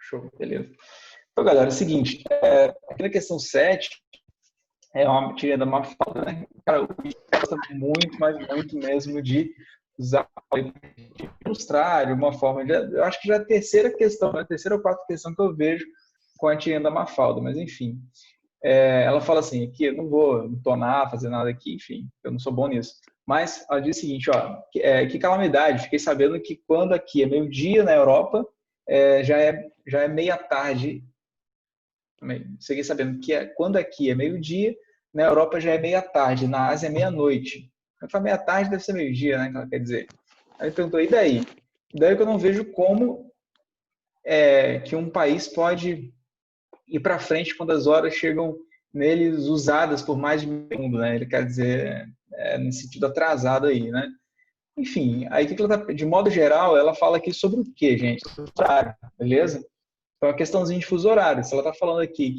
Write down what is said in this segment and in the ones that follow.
Show, beleza. Então, galera, é o seguinte, aqui na questão 7 é uma tirinha da Mafalda, né? Cara, o bicho gosta muito, mas muito mesmo de usar de ilustrar de uma forma. Eu acho que já é a terceira questão, né? A terceira ou quarta questão que eu vejo com a tirinha da Mafalda, mas enfim. Ela fala assim, aqui eu não vou entonar, fazer nada aqui, enfim, eu não sou bom nisso. Mas ela diz o seguinte, ó, que calamidade, fiquei sabendo que quando aqui é meio-dia na Europa, já é meia-tarde. Fiquei sabendo que quando aqui é meio-dia, na Europa já é meia-tarde, na Ásia é meia-noite. Eu falei, meia-tarde deve ser meio-dia, né? Que ela quer dizer. Aí perguntou, e daí? E daí que eu não vejo como que um país pode ir para frente quando as horas chegam neles usadas por mais de meio mundo, né? Ele quer dizer, no sentido atrasado aí, né? Enfim, aí que ela tá, de modo geral, ela fala aqui sobre o quê, gente? Sobre o horário, beleza? Então, a questãozinha de fuso horário. Se ela está falando aqui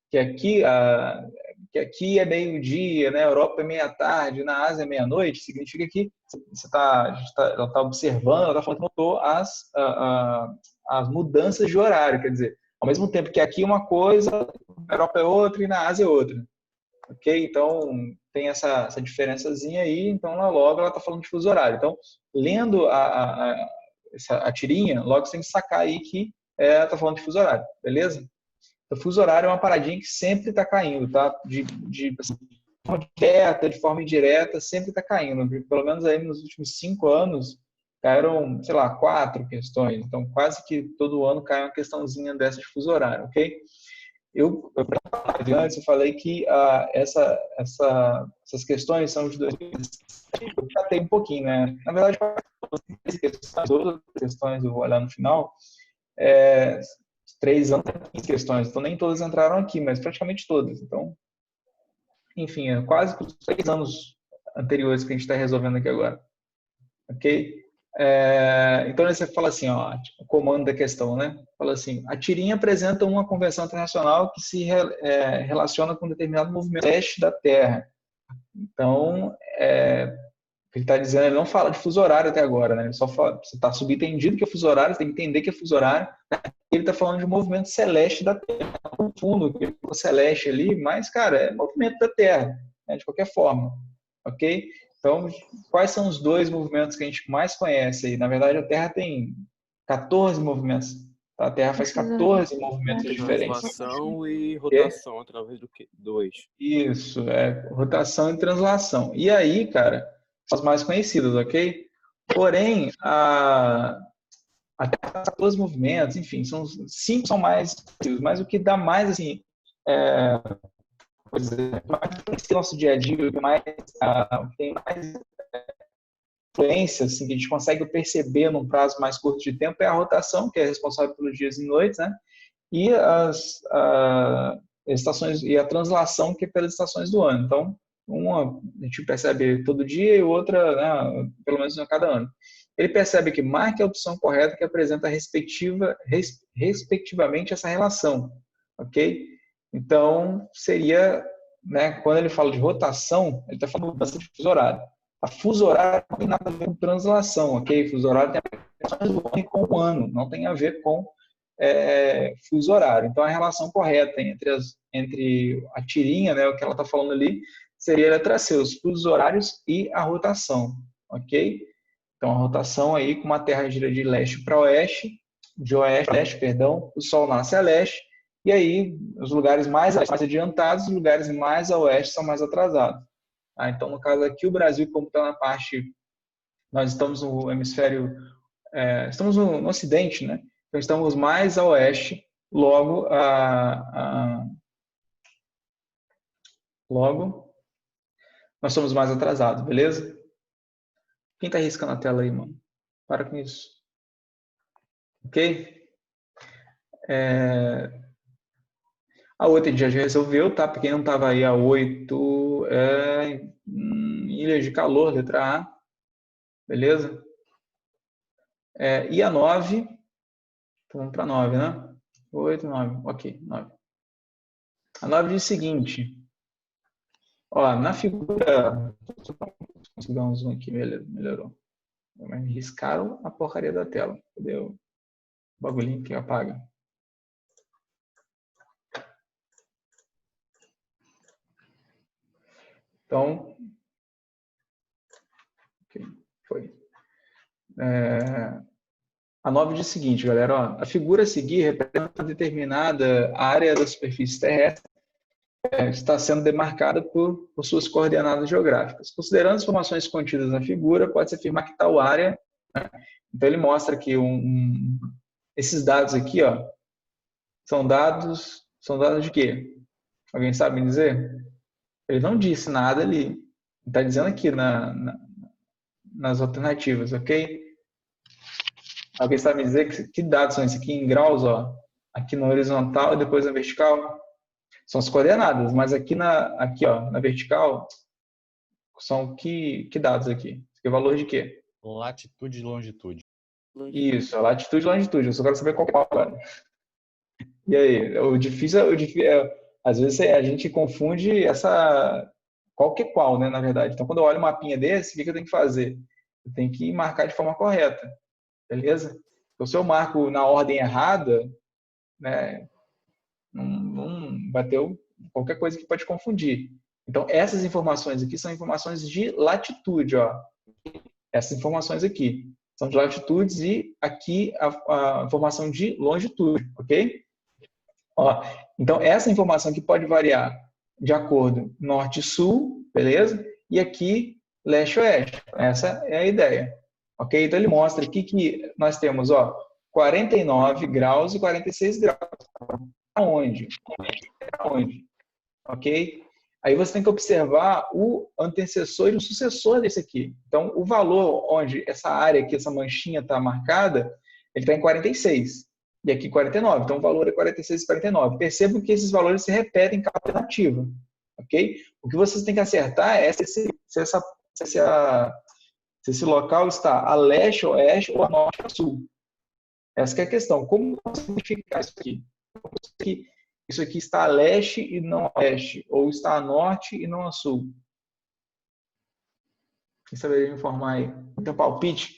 que, aqui, que aqui é meio-dia, na Europa é meia-tarde, na Ásia é meia-noite, significa que ela está observando, ela está falando que notou as mudanças de horário. Quer dizer, ao mesmo tempo que aqui é uma coisa, na Europa é outra e na Ásia é outra. Ok? Então, tem essa diferençazinha aí. Então, logo ela está falando de fuso horário. Então, lendo a tirinha, logo você tem que sacar aí que tá falando de fuso horário, beleza? O fuso horário é uma paradinha que sempre está caindo, tá? Assim, de forma direta, de forma indireta, sempre está caindo. Pelo menos aí nos últimos 5 anos, caíram, sei lá, 4 questões. Então, quase que todo ano cai uma questãozinha dessa de fuso horário, ok? Antes eu falei que essas questões são de 2007. Eu tratei um pouquinho, né? Na verdade, todas as questões eu vou olhar no final, é, 3 anos, 15 questões. Então, nem todas entraram aqui, mas praticamente todas. Então, enfim, é quase os 3 anos anteriores que a gente está resolvendo aqui agora. Ok? Então, você fala assim, ó, o comando da questão, né? Fala assim, a tirinha apresenta uma convenção internacional que se relaciona com um determinado movimento leste da Terra. Então, ele está dizendo, ele não fala de fuso horário até agora, né? Ele só fala, você está subentendido que é fuso horário, você tem que entender que é fuso horário. Ele está falando de um movimento celeste da Terra. No fundo, o celeste ali, mas, cara, é movimento da Terra, né? De qualquer forma, ok? Então, quais são os dois movimentos que a gente mais conhece aí? Na verdade, a Terra tem 14 movimentos. A Terra faz 14 movimentos diferentes. Translação e rotação através do quê? Dois. Isso, rotação e translação. E aí, cara, são as mais conhecidas, ok? Porém, até 14 movimentos, enfim, são 5 são mais conhecidos, mas o que dá mais, assim, por exemplo, mais no nosso dia a dia, o que tem mais influência, assim, que a gente consegue perceber num prazo mais curto de tempo é a rotação, que é responsável pelos dias e noites, né? E as estações e a translação, que é pelas estações do ano. Então, uma a gente percebe todo dia e outra, né, pelo menos a cada ano. Ele percebe que marque a opção correta que apresenta respectivamente essa relação, ok? Então, seria, né, quando ele fala de rotação, ele está falando de mudança de fuso horário. A fuso horário não tem nada a ver com translação, ok? Fuso horário tem a ver com o ano, não tem a ver com fuso horário. Então, a relação correta entre a tirinha, né, o que ela está falando ali, seria a letra C, os fusos horários e a rotação, ok? Então, a rotação aí, como a Terra gira de leste para oeste, de oeste para leste, perdão, o Sol nasce a leste, e aí os lugares mais adiantados, os lugares mais a oeste são mais atrasados. Então, no caso aqui, o Brasil, como está na parte, nós estamos no hemisfério, estamos no ocidente, né? Então, estamos mais a oeste, logo, logo nós somos mais atrasados, beleza? Quem está riscando a tela aí, mano? Para com isso. Ok? A outra a gente já resolveu, tá? Para quem não estava aí, a 8 Ilhas de Calor, letra A. Beleza? E a 9, então vamos para 9, né? 8, 9, ok, 9. A 9 diz o seguinte, ó, na figura, vou dar um zoom aqui, melhorou. Mas riscaram a porcaria da tela, cadê o bagulhinho que apaga? Então, okay, foi. A 9 diz o seguinte, galera, ó, a figura a seguir representa uma determinada área da superfície terrestre está sendo demarcada por suas coordenadas geográficas. Considerando as informações contidas na figura, pode-se afirmar que tal área, né? Então ele mostra que esses dados aqui, ó, são dados de quê? Alguém sabe me dizer? Ele não disse nada ali. Está dizendo aqui nas alternativas, ok? Alguém sabe me dizer que dados são esses aqui em graus, ó? Aqui na horizontal e depois na vertical? São as coordenadas, mas aqui ó, na vertical são que dados aqui? Que valor de quê? Latitude e longitude. Isso, latitude e longitude. Eu só quero saber qual é agora. E aí, o difícil às vezes a gente confunde qual que é qual, né, na verdade. Então, quando eu olho um mapinha desse, o que eu tenho que fazer? Eu tenho que marcar de forma correta, beleza? Então, se eu marco na ordem errada, né, não bateu qualquer coisa que pode confundir. Então, essas informações aqui são informações de latitude, ó. Essas informações aqui são de latitudes e aqui a informação de longitude, ok? Ó, então, essa informação aqui pode variar de acordo norte e sul, beleza? E aqui leste e oeste. Essa é a ideia, ok? Então, ele mostra aqui que nós temos, ó, 49 graus e 46 graus. Aonde? Aonde? Ok? Aí você tem que observar o antecessor e o sucessor desse aqui. Então, o valor onde essa área aqui, essa manchinha está marcada, ele está em 46. E aqui 49. Então, o valor é 46 e 49. Percebam que esses valores se repetem em cada alternativa. Ok? O que vocês têm que acertar é se esse local está a leste, oeste ou a norte ou a sul. Essa que é a questão. Como identificar isso aqui? Isso aqui está a leste e não a oeste, ou está a norte e não a sul. Quem saberia me informar aí? Então, palpite.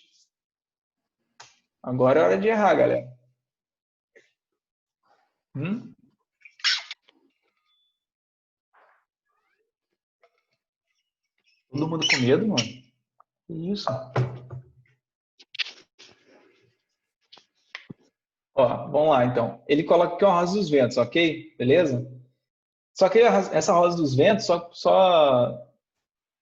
Agora é hora de errar, galera. Todo mundo com medo, mano? Que isso? Ó, vamos lá, então. Ele coloca aqui uma rosa dos ventos, ok? Beleza? Só que essa rosa dos ventos só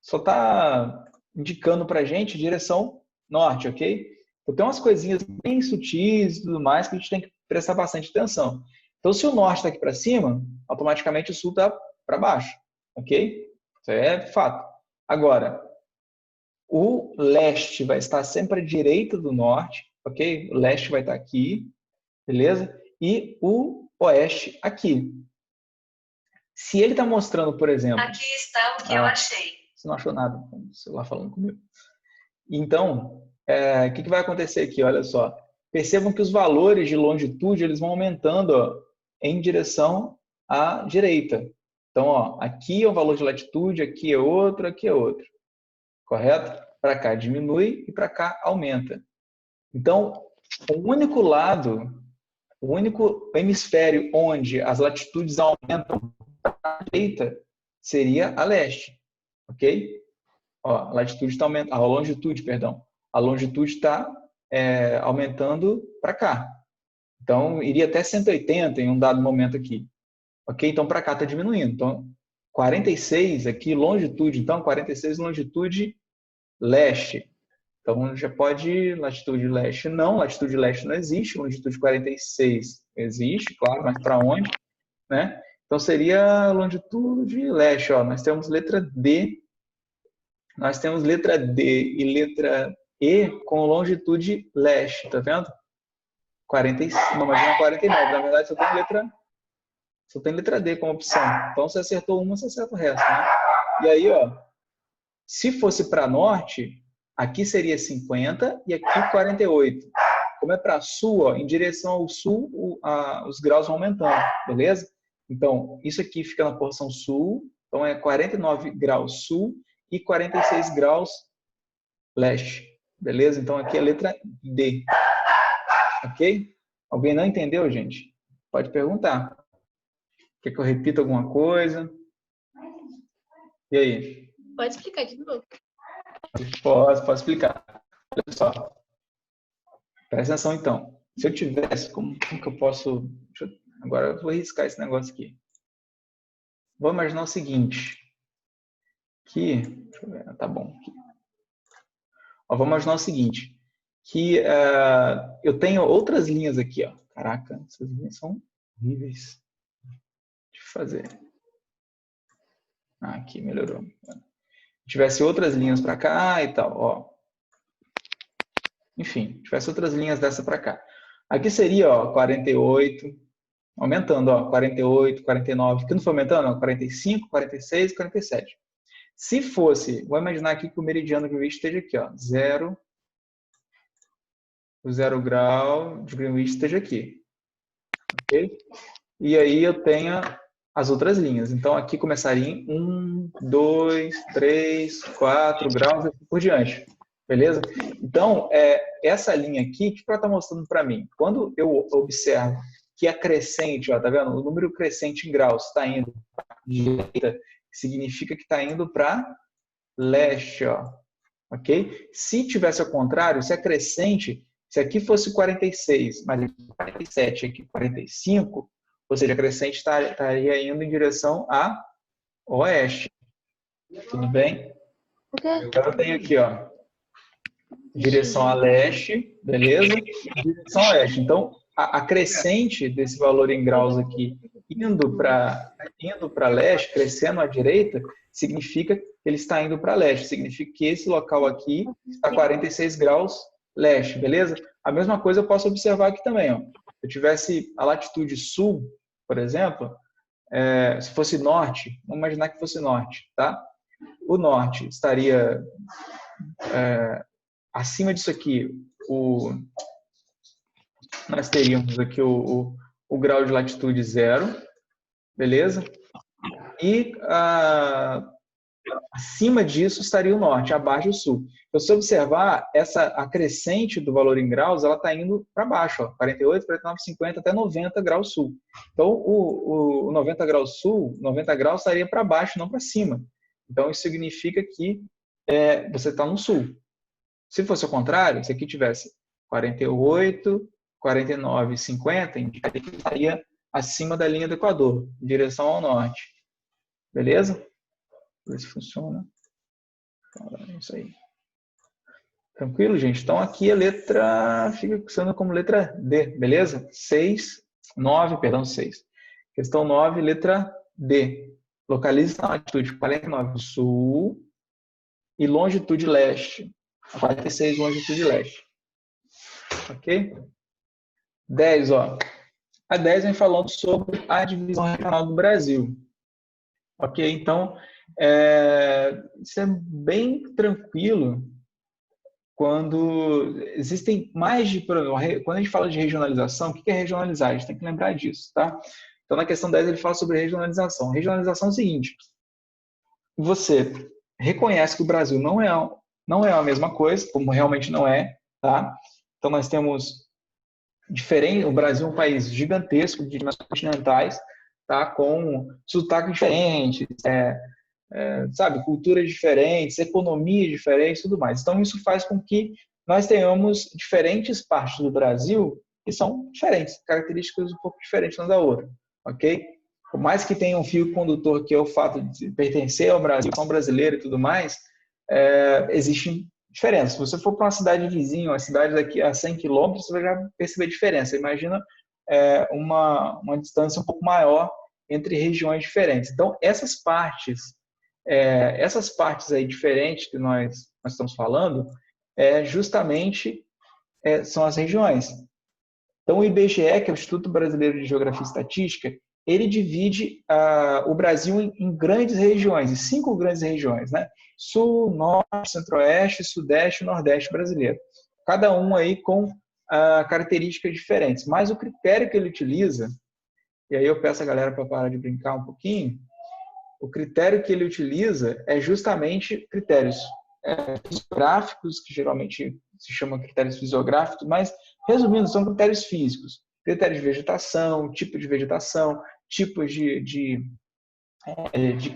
está indicando para a gente direção norte, ok? Então tem umas coisinhas bem sutis e tudo mais que a gente tem que prestar bastante atenção. Então se o norte está aqui para cima, automaticamente o sul está para baixo, ok? Isso é fato. Agora, o leste vai estar sempre à direita do norte, ok? O leste vai estar aqui, beleza? E o oeste aqui. Se ele está mostrando, por exemplo... Aqui está o que eu achei. Você não achou nada, o celular falando comigo. Então, o que vai acontecer aqui? Olha só. Percebam que os valores de longitude eles vão aumentando, ó, em direção à direita. Então, ó, aqui é o valor de latitude, aqui é outro, aqui é outro. Correto? Para cá diminui e para cá aumenta. Então, o único lado, o único hemisfério onde as latitudes aumentam para a direita seria a leste. Ok? Ó, a latitude está aumentando, a longitude, perdão. A longitude está aumentando para cá. Então, iria até 180 em um dado momento aqui. Ok? Então, para cá está diminuindo. Então, 46 aqui, longitude. Então, 46 longitude leste. Então, já pode latitude leste não. Latitude leste não existe. Longitude 46 existe, claro, mas para onde? Né? Então, seria longitude leste. Ó, nós temos letra D. Nós temos letra D e letra E com longitude leste, tá vendo? 45, não, mas não é 49. Na verdade, só tem letra D como opção. Então, você acertou uma, você acerta o resto, né? E aí, ó, se fosse para norte, aqui seria 50 e aqui 48. Como é para sul, ó, em direção ao sul, os graus vão aumentando, beleza? Então, isso aqui fica na porção sul, então é 49 graus sul e 46 graus leste, beleza? Então, aqui é a letra D, ok? Alguém não entendeu, gente? Pode perguntar. Quer que eu repita alguma coisa? E aí? Pode explicar de novo. Posso explicar. Olha só, presta atenção então. Se eu tivesse, como que eu posso... Agora eu vou riscar esse negócio aqui. Vou imaginar o seguinte, que... Deixa eu ver, tá bom. Ó, vamos imaginar o seguinte, que eu tenho outras linhas aqui, ó. Caraca, essas linhas são horríveis de fazer. Aqui, melhorou. Se tivesse outras linhas para cá e tal, ó. Enfim, tivesse outras linhas dessa para cá. Aqui seria, ó, 48, aumentando, ó, 48, 49, aqui não foi aumentando, ó, 45, 46, 47. Se fosse, vou imaginar aqui que o meridiano de Greenwich esteja aqui, ó, o 0 grau de Greenwich esteja aqui, ok? E aí eu tenho as outras linhas. Então aqui começaria em 1, 2, 3, 4 graus e assim por diante. Beleza? Então, essa linha aqui, o que ela está mostrando para mim? Quando eu observo que a crescente, ó, tá vendo? O número crescente em graus está indo para a direita, significa que está indo para leste, ó. Ok? Se tivesse ao contrário, se a crescente, se aqui fosse 46, mas aqui 47, aqui 45, ou seja, a crescente estaria indo em direção a oeste. Tudo bem? Agora eu tenho aqui, ó, direção a leste, beleza? Direção a oeste. Então, a crescente desse valor em graus aqui, indo para leste, crescendo à direita, significa que ele está indo para leste. Significa que esse local aqui está 46 graus leste, beleza? A mesma coisa eu posso observar aqui também, ó. Se eu tivesse a latitude sul, por exemplo, se fosse norte, vamos imaginar que fosse norte, tá? O norte estaria acima disso aqui, nós teríamos aqui o grau de latitude 0, beleza? E acima disso estaria o norte, abaixo o sul. Então, se observar, a crescente do valor em graus, ela está indo para baixo, ó, 48, 49, 50, até 90 graus sul. Então, o 90 graus sul, 90 graus estaria para baixo, não para cima. Então, isso significa que você está no sul. Se fosse o contrário, se aqui tivesse 48, 49, 50, indicaria que estaria acima da linha do Equador, em direção ao norte. Beleza? Ver se funciona. É isso aí. Tranquilo, gente? Então aqui a letra fica sendo como letra D, beleza? 6. Questão 9, letra D. Localize na latitude 49 sul e longitude leste. 46, longitude leste. Ok? 10, ó. A 10 vem falando sobre a divisão regional do Brasil. Ok? Então, isso é bem tranquilo quando existem mais de... Quando a gente fala de regionalização, o que é regionalizar? A gente tem que lembrar disso, tá? Então, na questão 10, ele fala sobre regionalização. Regionalização é o seguinte: você reconhece que o Brasil não é a mesma coisa, como realmente não é, tá? Então, nós temos o Brasil é um país gigantesco, de dimensões continentais, tá? Com sotaques diferentes, sabe, culturas diferentes, economias diferentes, tudo mais. Então, isso faz com que nós tenhamos diferentes partes do Brasil que são diferentes, características um pouco diferentes uma da outra, ok? Por mais que tenha um fio condutor, que é o fato de pertencer ao Brasil, são brasileiro e tudo mais, existem diferenças. Se você for para uma cidade vizinha, uma cidade daqui a 100 quilômetros, você vai já perceber a diferença. Imagina uma distância um pouco maior entre regiões diferentes. Então, essas partes aí diferentes que nós estamos falando, justamente são as regiões. Então, o IBGE, que é o Instituto Brasileiro de Geografia e Estatística, ele divide o Brasil em grandes regiões, em 5 grandes regiões, né? Sul, Norte, Centro-Oeste, Sudeste e Nordeste brasileiro. Cada um aí com características diferentes. Mas o critério que ele utiliza, e aí eu peço a galera para parar de brincar um pouquinho, o critério que ele utiliza é justamente critérios fisiográficos, que geralmente se chamam critérios fisiográficos, mas, resumindo, são critérios físicos. Critérios de vegetação, tipos de vegetação, tipos de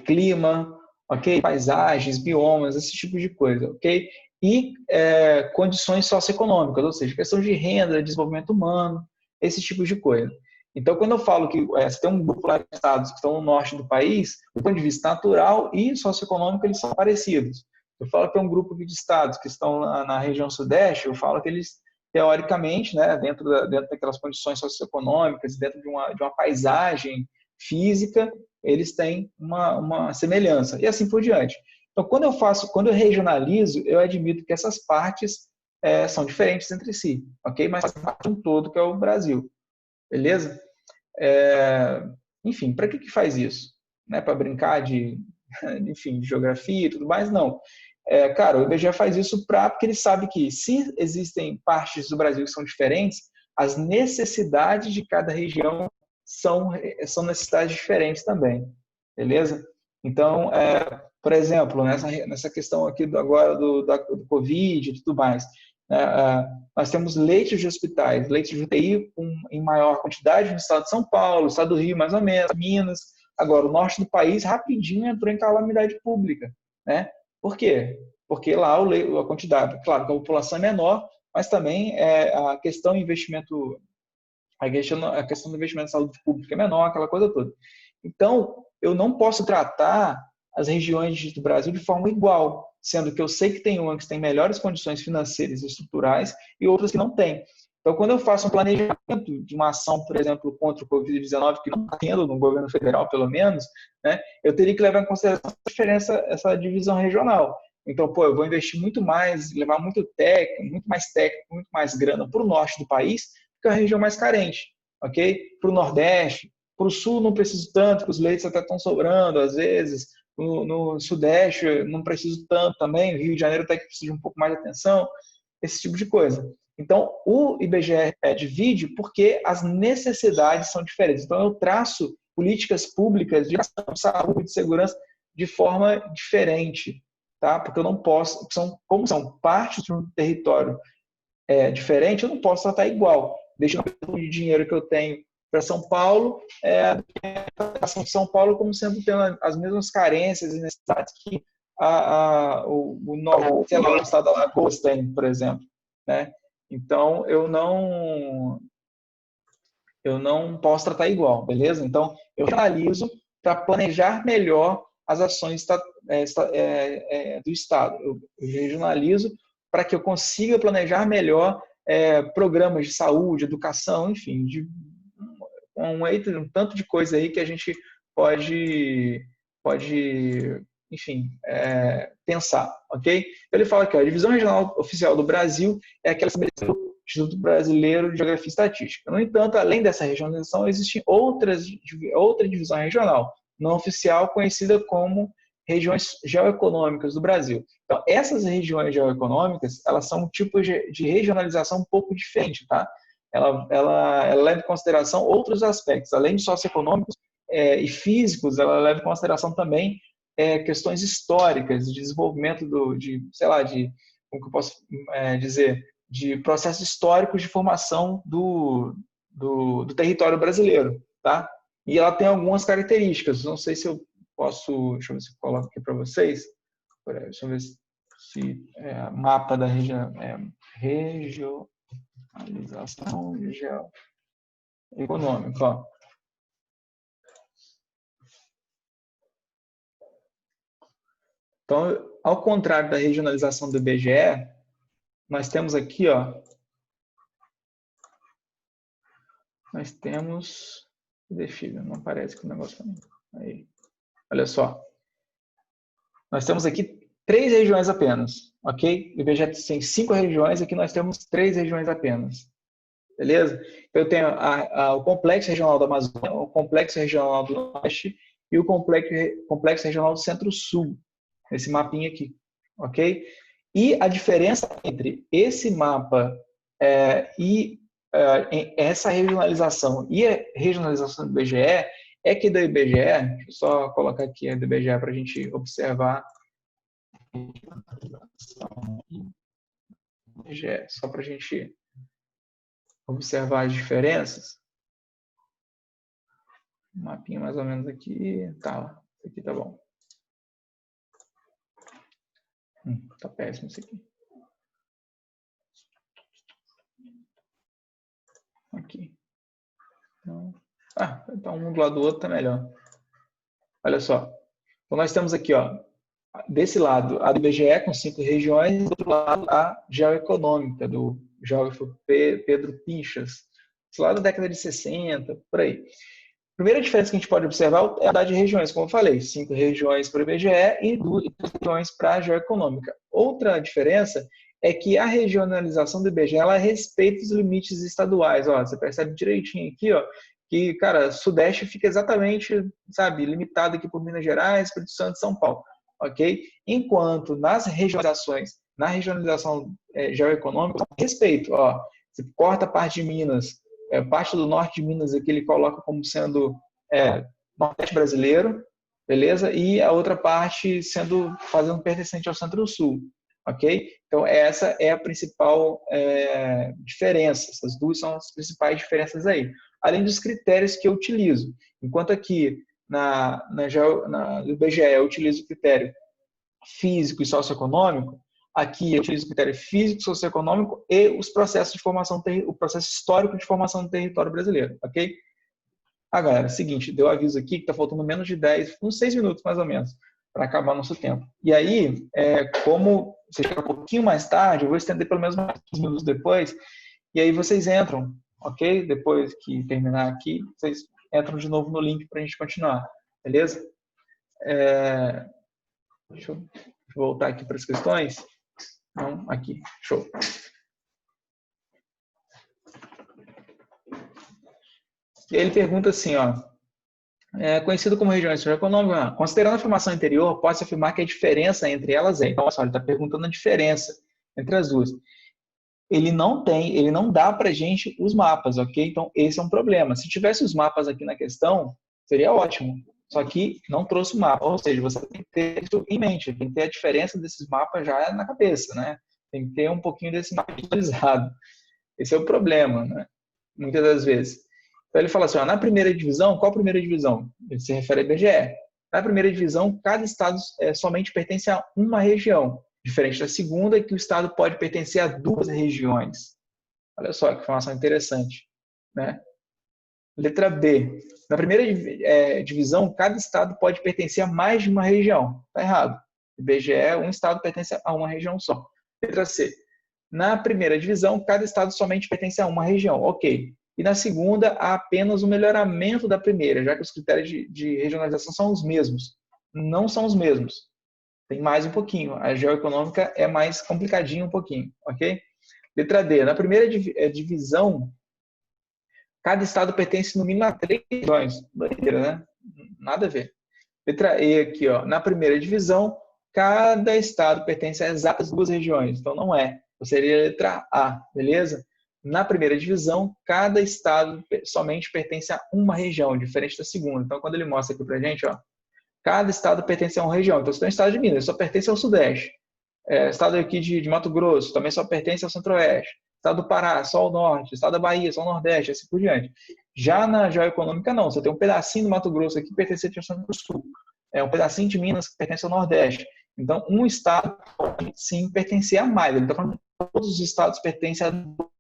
clima, ok? Paisagens, biomas, esse tipo de coisa, ok? E condições socioeconômicas, ou seja, questão de renda, desenvolvimento humano, esse tipo de coisa. Então, quando eu falo que você tem um grupo lá de estados que estão no norte do país, do ponto de vista natural e socioeconômico, eles são parecidos. Eu falo que é um grupo de estados que estão na região sudeste, eu falo que eles, teoricamente, né, dentro daquelas condições socioeconômicas, dentro de uma paisagem física, eles têm uma semelhança, e assim por diante. Então, quando eu regionalizo, eu admito que essas partes são diferentes entre si, ok? Mas faz parte de um todo que é o Brasil, beleza? Enfim, para que faz isso? Né? Para brincar enfim, de geografia e tudo mais? Não. Cara, o IBGE faz isso porque ele sabe que se existem partes do Brasil que são diferentes, as necessidades de cada região são necessidades diferentes também, beleza? Então, por exemplo, nessa questão aqui agora do Covid e tudo mais, né, nós temos leitos de hospitais, leitos de UTI em maior quantidade no estado de São Paulo, no estado do Rio mais ou menos, Minas. Agora, o norte do país rapidinho entrou em calamidade pública, né? Por quê? Porque lá a quantidade, claro que a população é menor, mas também a questão do investimento, a questão do investimento em saúde pública é menor, aquela coisa toda. Então, eu não posso tratar as regiões do Brasil de forma igual, sendo que eu sei que tem umas que têm melhores condições financeiras e estruturais e outras que não têm. Então, quando eu faço um planejamento de uma ação, por exemplo, contra o Covid-19, que não está tendo no governo federal, pelo menos, né, eu teria que levar em consideração essa divisão regional. Então, eu vou investir muito mais, levar muito mais técnico, muito mais grana para o norte do país, que é a região mais carente, ok? Para o Nordeste, para o Sul não preciso tanto, que os leitos até estão sobrando às vezes, no Sudeste não preciso tanto também, no Rio de Janeiro até que precisa de um pouco mais de atenção, esse tipo de coisa. Então, o IBGE divide porque as necessidades são diferentes. Então, eu traço políticas públicas de saúde, de segurança, de forma diferente, tá? Porque eu não posso, como são partes de um território diferente, eu não posso tratar igual. Deixa o dinheiro que eu tenho para São Paulo, São Paulo como sendo tendo as mesmas carências e necessidades que o estado da Alagoas tem, por exemplo, né? Então eu não posso tratar igual, beleza? Então eu analiso para planejar melhor as ações do estado. Eu regionalizo para que eu consiga planejar melhor programas de saúde, educação, enfim, um tanto de coisa aí que a gente pode enfim, pensar, ok? Então ele fala aqui, a divisão regional oficial do Brasil é aquela estabelecida pelo Instituto Brasileiro de Geografia e Estatística. No entanto, além dessa regionalização, existe outra divisão regional, não oficial, conhecida como regiões geoeconômicas do Brasil. Então, essas regiões geoeconômicas, elas são um tipo de regionalização um pouco diferente, tá? Ela leva em consideração outros aspectos, além de socioeconômicos e físicos, ela leva em consideração também questões históricas, de desenvolvimento como que eu posso dizer, de processos históricos de formação do território brasileiro, tá? E ela tem algumas características, não sei se eu posso, deixa eu ver se eu coloco aqui para vocês, deixa eu ver se mapa da região, regialização geoeconômica, ó. Então, ao contrário da regionalização do IBGE, nós temos aqui, ó, nós temos, não aparece que o negócio aí. Olha só, nós temos aqui 3 regiões apenas, ok? O IBGE tem 5 regiões, aqui nós temos 3 regiões apenas, beleza? Então, eu tenho o Complexo Regional da Amazônia, o Complexo Regional do Norte e o Complexo Regional do Centro-Sul, esse mapinha aqui, ok? E a diferença entre esse mapa e essa regionalização e a regionalização do IBGE é que do IBGE, deixa eu só colocar aqui a do IBGE para a gente observar, só para a gente observar as diferenças. Um mapinha mais ou menos aqui, tá, aqui tá bom. Tá péssimo isso aqui. Aqui. Então um do lado do outro tá melhor. Olha só. Então nós temos aqui, ó, desse lado a do IBGE com 5 regiões, do outro lado a geoeconômica do geógrafo Pedro Pinchas. Isso lá da década de 60, por aí. A primeira diferença que a gente pode observar é a quantidade de regiões, como eu falei, 5 regiões para o IBGE e 2 regiões para a geoeconômica. Outra diferença é que a regionalização do IBGE ela respeita os limites estaduais. Ó, você percebe direitinho aqui, ó, que, cara, Sudeste fica exatamente, sabe, limitado aqui por Minas Gerais, Espírito Santo e São Paulo, ok? Enquanto nas regionalizações, na regionalização geoeconômica, respeito, ó, você corta a parte de Minas, parte do norte de Minas aqui ele coloca como sendo Nordeste brasileiro, beleza? E a outra parte fazendo pertencente ao Centro-Sul, ok? Então essa é a principal diferença, essas duas são as principais diferenças aí. Além dos critérios que eu utilizo. Enquanto aqui no IBGE eu utilizo o critério físico e socioeconômico, aqui eu utilizo o critério físico, socioeconômico e os processos de formação, o processo histórico de formação do território brasileiro, ok? Galera, seguinte, deu aviso aqui que está faltando menos de 10, uns 6 minutos mais ou menos, para acabar nosso tempo. E aí, como você chega um pouquinho mais tarde, eu vou estender pelo menos mais 15 minutos depois, e aí vocês entram, ok? Depois que terminar aqui, vocês entram de novo no link para a gente continuar, beleza? Deixa eu voltar aqui para as questões. Não, aqui, show. E aí ele pergunta assim, ó, conhecido como regiões socioeconômicas, considerando a formação anterior, pode-se afirmar que a diferença entre elas é. Então, olha só, ele está perguntando a diferença entre as duas. Ele não dá para a gente os mapas, ok? Então, esse é um problema. Se tivesse os mapas aqui na questão, seria ótimo. Só que não trouxe o mapa, ou seja, você tem que ter isso em mente, tem que ter a diferença desses mapas já na cabeça, né? Tem que ter um pouquinho desse mapa visualizado. Esse é o problema, né? Muitas das vezes. Então ele fala assim, ó, na primeira divisão, qual a primeira divisão? Ele se refere ao IBGE. Na primeira divisão, cada estado somente pertence a uma região, diferente da segunda, que o estado pode pertencer a 2 regiões. Olha só que informação interessante, né? Letra B. Na primeira divisão, cada estado pode pertencer a mais de uma região. Está errado. IBGE, um estado pertence a uma região só. Letra C. Na primeira divisão, cada estado somente pertence a uma região. Ok. E na segunda, há apenas um melhoramento da primeira, já que os critérios de regionalização são os mesmos. Não são os mesmos. Tem mais um pouquinho. A geoeconômica é mais complicadinho um pouquinho. Ok? Letra D. Na primeira divisão, cada estado pertence no mínimo a 3 regiões. Doideira, né? Nada a ver. Letra E aqui, ó. Na primeira divisão, cada estado pertence a exatas 2 regiões. Então não é. Seria a letra A, beleza? Na primeira divisão, cada estado somente pertence a uma região, diferente da segunda. Então quando ele mostra aqui pra gente, ó, cada estado pertence a uma região. Então se tem o estado de Minas, só pertence ao Sudeste. Estado aqui de Mato Grosso, também só pertence ao Centro-Oeste. Estado do Pará, só ao Norte. Estado da Bahia, só ao Nordeste, assim por diante. Já na geoeconômica, não. Você tem um pedacinho do Mato Grosso aqui que pertence ao Centro-Sul. Um pedacinho de Minas que pertence ao Nordeste. Então, um estado pode, sim, pertencer a mais. Ele está falando que todos os estados pertencem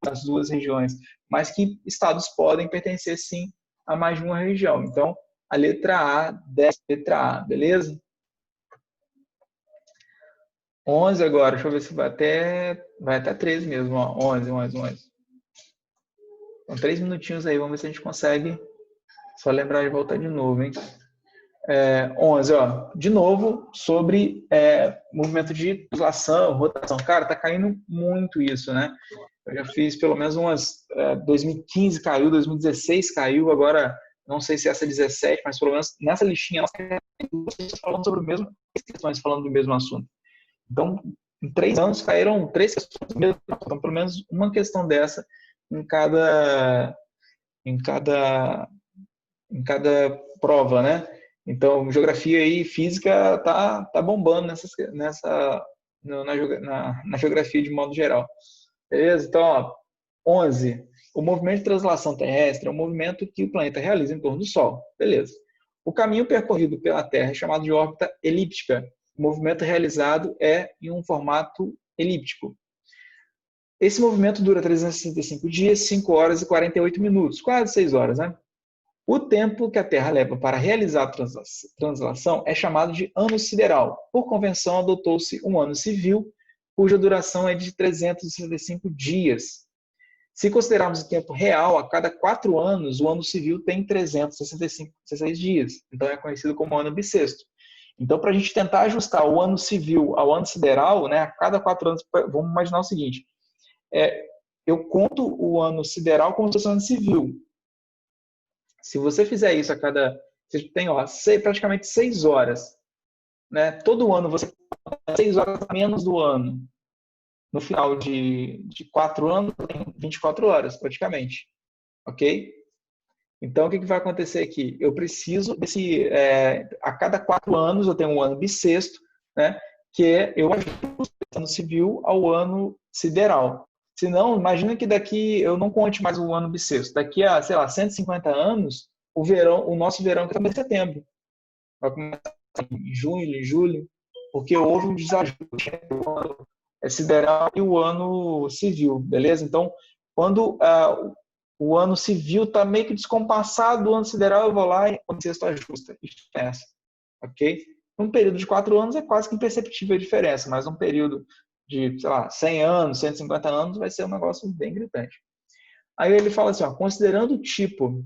às 2 regiões, mas que estados podem pertencer, sim, a mais de uma região. Então, a letra A, letra A, beleza? 11 agora, deixa eu ver se vai até 13 mesmo, ó. 11. Então, 3 minutinhos aí, vamos ver se a gente consegue só lembrar de voltar de novo, hein? 11, ó. De novo, sobre movimento de oscilação, rotação. Cara, tá caindo muito isso, né? Eu já fiz pelo menos umas... 2015 caiu, 2016 caiu, agora não sei se essa é 17, mas pelo menos nessa listinha nós estamos falando sobre o mesmo, questões falando do mesmo assunto. Então, em 3 anos caíram 3 questões mesmo. Então, pelo menos uma questão dessa em cada prova, né? Então, geografia e física tá bombando na geografia de modo geral. Beleza? Então, ó, 11. O movimento de translação terrestre é um movimento que o planeta realiza em torno do Sol. Beleza. O caminho percorrido pela Terra é chamado de órbita elíptica. o movimento realizado é em um formato elíptico. Esse movimento dura 365 dias, 5 horas e 48 minutos, quase 6 horas, né? O tempo que a Terra leva para realizar a translação é chamado de ano sideral. Por convenção, adotou-se um ano civil, cuja duração é de 365 dias. Se considerarmos o tempo real, a cada 4 anos, o ano civil tem 365 dias. Então, é conhecido como ano bissexto. Então, para a gente tentar ajustar o ano civil ao ano sideral, né, a cada 4 anos, vamos imaginar o seguinte, eu conto o ano sideral como se fosse o ano civil. Se você fizer isso a cada... Você tem praticamente 6 horas. Né? Todo ano você tem 6 horas a menos do ano. No final de 4 anos, tem 24 horas, praticamente. Ok? Então, o que vai acontecer aqui? Eu preciso a cada 4 anos, eu tenho um ano bissexto, né? Que eu ajusto o ano civil ao ano sideral. Senão, imagina que daqui eu não conte mais o ano bissexto. Daqui a, sei lá, 150 anos, o nosso verão começa em setembro. Vai começar em junho, em julho, porque houve um desajuste entre o ano sideral e o ano civil, beleza? Então, quando o ano civil está meio que descompassado do ano sideral, eu vou lá e o bissexto ajusta. Diferença, ok? Num período de 4 anos é quase que imperceptível a diferença, mas num período de, sei lá, 100 anos, 150 anos, vai ser um negócio bem gritante. Aí ele fala assim, ó, considerando o tipo,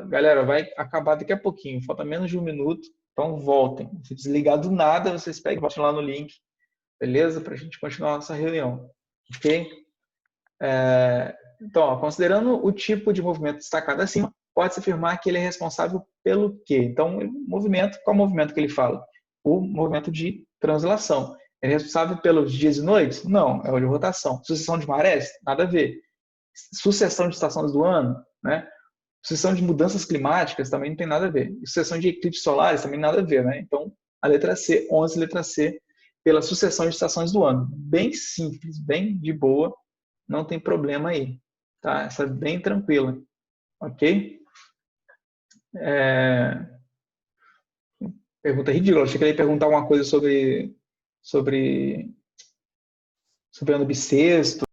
galera, vai acabar daqui a pouquinho, falta menos de 1 minuto, então voltem. Se desligar do nada, vocês pegam e voltem lá no link, beleza? Para a gente continuar a nossa reunião, ok? Então, ó, considerando o tipo de movimento destacado acima, pode-se afirmar que ele é responsável pelo quê? Então, qual movimento que ele fala? O movimento de translação. Ele é responsável pelos dias e noites? Não, é o de rotação. Sucessão de marés? Nada a ver. Sucessão de estações do ano? Né? Sucessão de mudanças climáticas? Também não tem nada a ver. E sucessão de eclipses solares? Também nada a ver. Né? Então, a letra C, 11, letra C, pela sucessão de estações do ano. Bem simples, bem de boa, não tem problema aí. Tá? Essa é bem tranquila. Ok? Pergunta ridícula. Achei que ele ia perguntar alguma coisa sobre ano bissexto,